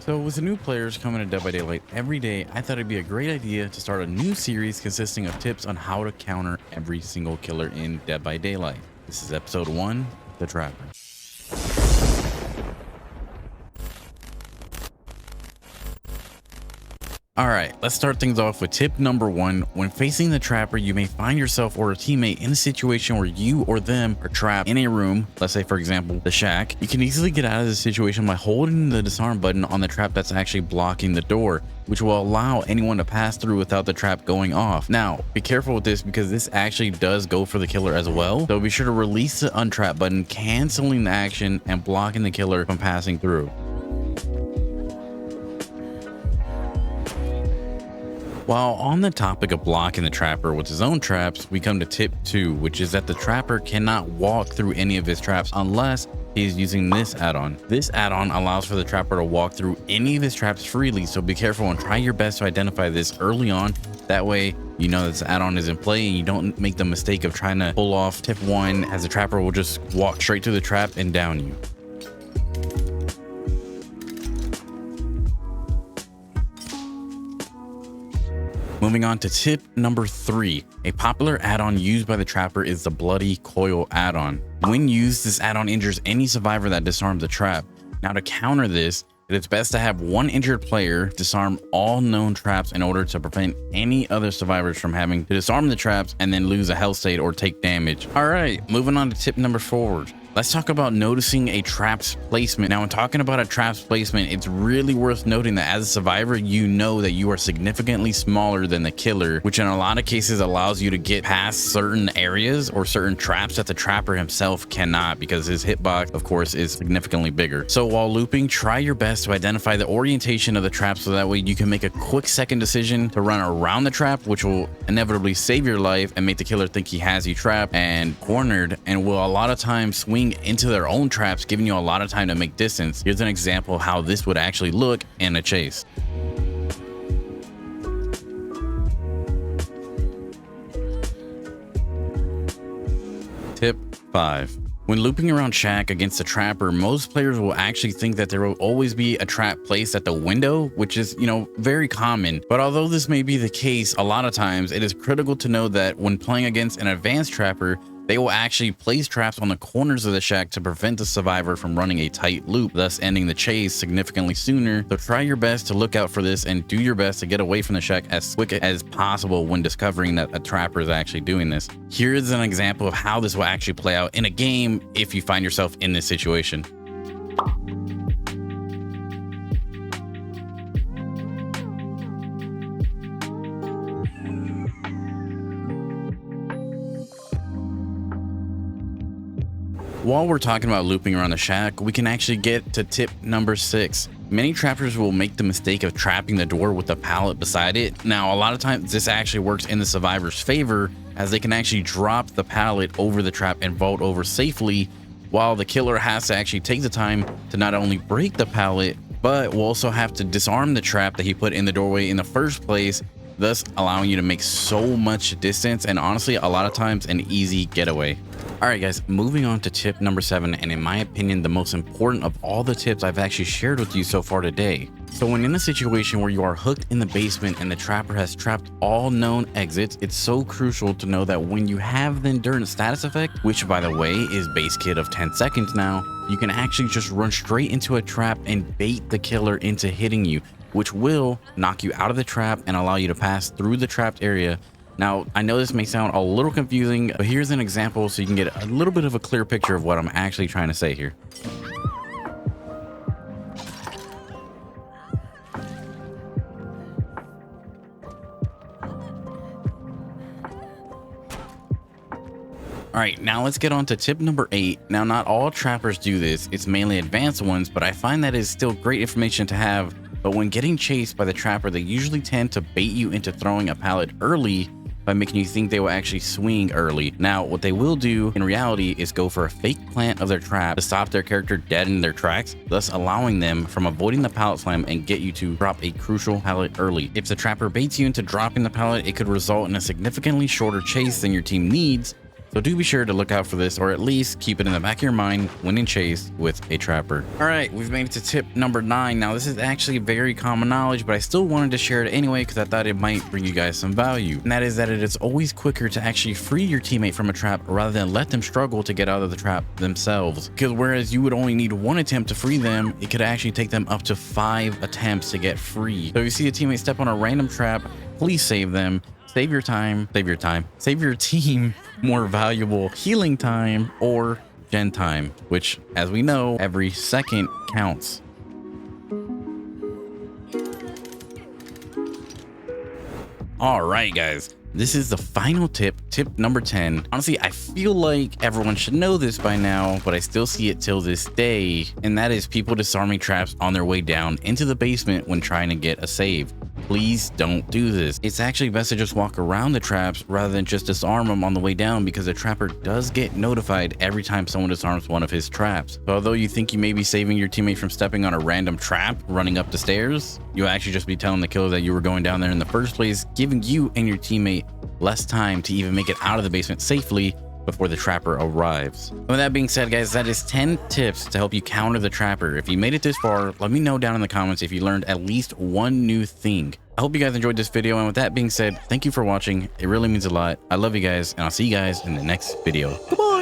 So, with the new players coming to Dead by Daylight every day, I thought it'd be a great idea to start a new series consisting of tips on how to counter every single killer in Dead by Daylight. This is episode 1, The Trapper. Alright, let's start things off with tip number 1. When facing the Trapper, you may find yourself or a teammate in a situation where you or them are trapped in a room, let's say for example, the shack. You can easily get out of this situation by holding the disarm button on the trap that's actually blocking the door, which will allow anyone to pass through without the trap going off. Now, be careful with this because this actually does go for the killer as well, so be sure to release the untrap button, canceling the action and blocking the killer from passing through. While on the topic of blocking the Trapper with his own traps, we come to tip 2, which is that the Trapper cannot walk through any of his traps unless he is using this add-on. This add-on allows for the Trapper to walk through any of his traps freely, so be careful and try your best to identify this early on. That way, you know this add-on is in play and you don't make the mistake of trying to pull off tip 1, as the Trapper will just walk straight through the trap and down you. Moving on to tip number 3, a popular add-on used by the Trapper is the Bloody Coil add-on. When used, this add-on injures any survivor that disarms the trap. Now, to counter this, it is best to have one injured player disarm all known traps in order to prevent any other survivors from having to disarm the traps and then lose a health state or take damage. Alright, moving on to tip number 4. Let's talk about noticing a trap's placement. Now, when talking about a trap's placement, it's really worth noting that as a survivor, you know that you are significantly smaller than the killer, which in a lot of cases allows you to get past certain areas or certain traps that the Trapper himself cannot, because his hitbox, of course, is significantly bigger. So while looping, try your best to identify the orientation of the trap so that way you can make a quick second decision to run around the trap, which will inevitably save your life and make the killer think he has you trapped and cornered, and will a lot of times swing into their own traps, giving you a lot of time to make distance. Here's an example of how this would actually look in a chase. Tip 5. When looping around shack against the Trapper, most players will actually think that there will always be a trap placed at the window, which is, very common. But although this may be the case a lot of times, it is critical to know that when playing against an advanced Trapper, they will actually place traps on the corners of the shack to prevent the survivor from running a tight loop, thus ending the chase significantly sooner. So try your best to look out for this and do your best to get away from the shack as quick as possible when discovering that a Trapper is actually doing this. Here's an example of how this will actually play out in a game if you find yourself in this situation. While we're talking about looping around the shack, we can actually get to tip number 6. Many trappers will make the mistake of trapping the door with a pallet beside it. Now, a lot of times this actually works in the survivor's favor, as they can actually drop the pallet over the trap and vault over safely, while the killer has to actually take the time to not only break the pallet, but will also have to disarm the trap that he put in the doorway in the first place, thus allowing you to make so much distance and honestly a lot of times an easy getaway. Alright guys, moving on to tip number 7, and in my opinion the most important of all the tips I've actually shared with you so far today. So when in a situation where you are hooked in the basement and the Trapper has trapped all known exits, it's so crucial to know that when you have the endurance status effect, which by the way is base kit of 10 seconds now, you can actually just run straight into a trap and bait the killer into hitting you, which will knock you out of the trap and allow you to pass through the trapped area. Now, I know this may sound a little confusing, but here's an example so you can get a little bit of a clear picture of what I'm actually trying to say here. Alright, now let's get on to tip number 8. Now, not all trappers do this, it's mainly advanced ones, but I find that is still great information to have. But when getting chased by the Trapper, they usually tend to bait you into throwing a pallet early by making you think they will actually swing early. Now, what they will do in reality is go for a fake plant of their trap to stop their character dead in their tracks, thus allowing them from avoiding the pallet slam and get you to drop a crucial pallet early. If the Trapper baits you into dropping the pallet, it could result in a significantly shorter chase than your team needs, So do be sure to look out for this, or at least keep it in the back of your mind when in chase with a trapper. All right, we've made it to tip number 9. Now this is actually very common knowledge, but I still wanted to share it anyway because I thought it might bring you guys some value. And that is that it is always quicker to actually free your teammate from a trap rather than let them struggle to get out of the trap themselves. Because whereas you would only need 1 attempt to free them, it could actually take them up to 5 attempts to get free. So if you see a teammate step on a random trap, please save them. Save your time, save your team more valuable healing time or gen time, which, as we know, every second counts. All right, guys. This is the final tip, tip number 10. Honestly, I feel like everyone should know this by now, but I still see it till this day. And that is people disarming traps on their way down into the basement when trying to get a save. Please don't do this. It's actually best to just walk around the traps rather than just disarm them on the way down, because the trapper does get notified every time someone disarms one of his traps. So although you think you may be saving your teammate from stepping on a random trap running up the stairs, you'll actually just be telling the killer that you were going down there in the first place, giving you and your teammate less time to even make it out of the basement safely before the trapper arrives. And with that being said, guys, that is 10 tips to help you counter the trapper. If you made it this far, let me know down in the comments if you learned at least one new thing. I hope you guys enjoyed this video, and with that being said, thank you for watching. It really means a lot. I love you guys, and I'll see you guys in the next video. Goodbye.